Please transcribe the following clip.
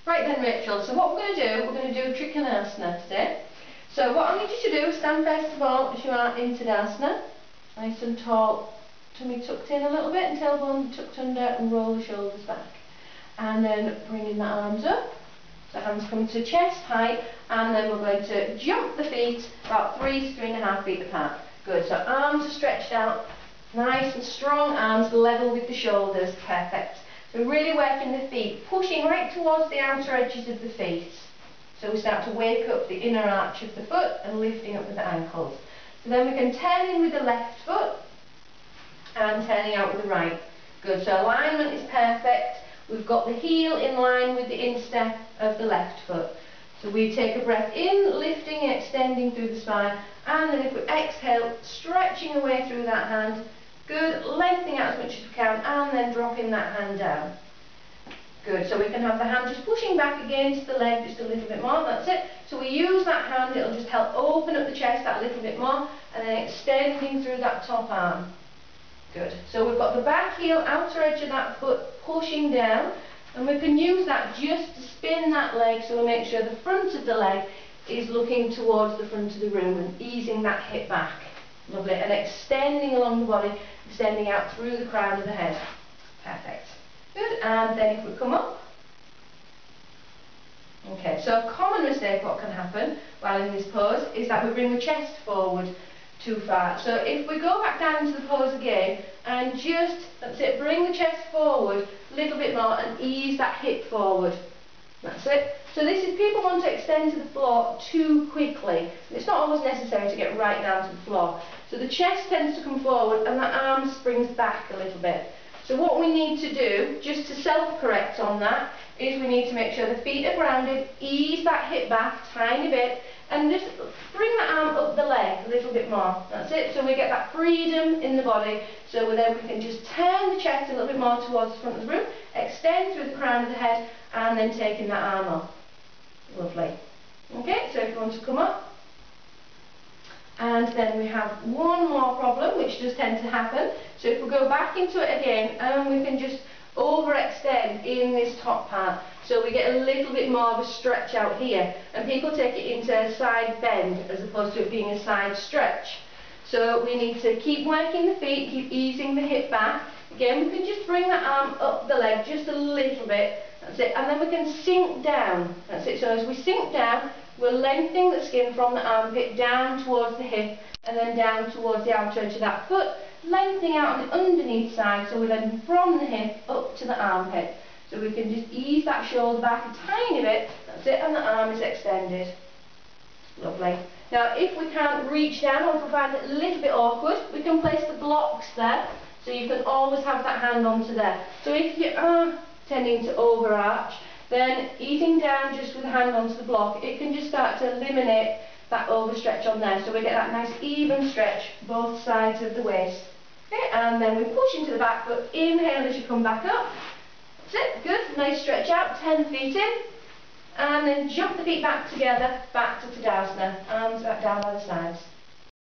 Right then, Rachel, so what we're going to do Trikonasana today. So what I need you to do, stand first of all as you are in Tadasana, nice and tall, tummy tucked in a little bit and tailbone tucked under, and roll the shoulders back. And then bringing the arms up, the hands come to chest height, and then we're going to jump the feet about 3 to 3.5 feet apart. Good, so arms are stretched out, nice and strong arms level with the shoulders, perfect. So really working the feet, pushing right towards the outer edges of the feet. So we start to wake up the inner arch of the foot and lifting up with the ankles. So then we can turn in with the left foot and turning out with the right. Good, so alignment is perfect. We've got the heel in line with the instep of the left foot. So we take a breath in, lifting and extending through the spine, and then if we exhale, stretching away through that hand. Good, lengthening out as much as we can, and then dropping that hand down. Good, so we can have the hand just pushing back against the leg just a little bit more, that's it. So we use that hand, it'll just help open up the chest that little bit more, and then extending through that top arm. Good, so we've got the back heel, outer edge of that foot pushing down, and we can use that just to spin that leg, so we make sure the front of the leg is looking towards the front of the room and easing that hip back. Lovely, and extending along the body, extending out through the crown of the head. Perfect. Good, and then if we come up. Okay, so a common mistake what can happen while in this pose is that we bring the chest forward too far. So if we go back down into the pose again and just, that's it, bring the chest forward a little bit more and ease that hip forward. That's it. So this is, people want to extend to the floor too quickly. It's not always necessary to get right down to the floor. So the chest tends to come forward and the arm springs back a little bit. So what we need to do, just to self-correct on that, is we need to make sure the feet are grounded, ease that hip back a tiny bit, and just bring the arm up the leg a little bit more. That's it. So we get that freedom in the body. So then we can just turn the chest a little bit more towards the front of the room, extend through the crown of the head, and then taking that arm up. Lovely. Okay, so if you want to come up. And then we have one more problem, which does tend to happen. So if we go back into it again, and we can just overextend in this top part. So we get a little bit more of a stretch out here. And people take it into a side bend, as opposed to it being a side stretch. So we need to keep working the feet, keep easing the hip back. Again, we can just bring that arm up the leg just a little bit. That's it. And then we can sink down. That's it. So as we sink down, we're lengthening the skin from the armpit down towards the hip and then down towards the outer edge of that foot, lengthening out on the underneath side, so we're then from the hip up to the armpit. So we can just ease that shoulder back a tiny bit, that's it, and the arm is extended. Lovely. Now if we can't reach down or if we find it a little bit awkward, we can place the blocks there, so you can always have that hand onto there. So if you are tending to overarch, then easing down just with the hand onto the block, it can just start to eliminate that overstretch on there. So we get that nice even stretch both sides of the waist. Okay, and then we push into the back foot, inhale as you come back up. That's it, good, nice stretch out, 10 feet in. And then jump the feet back together, back to Tadasana, arms back down by the sides.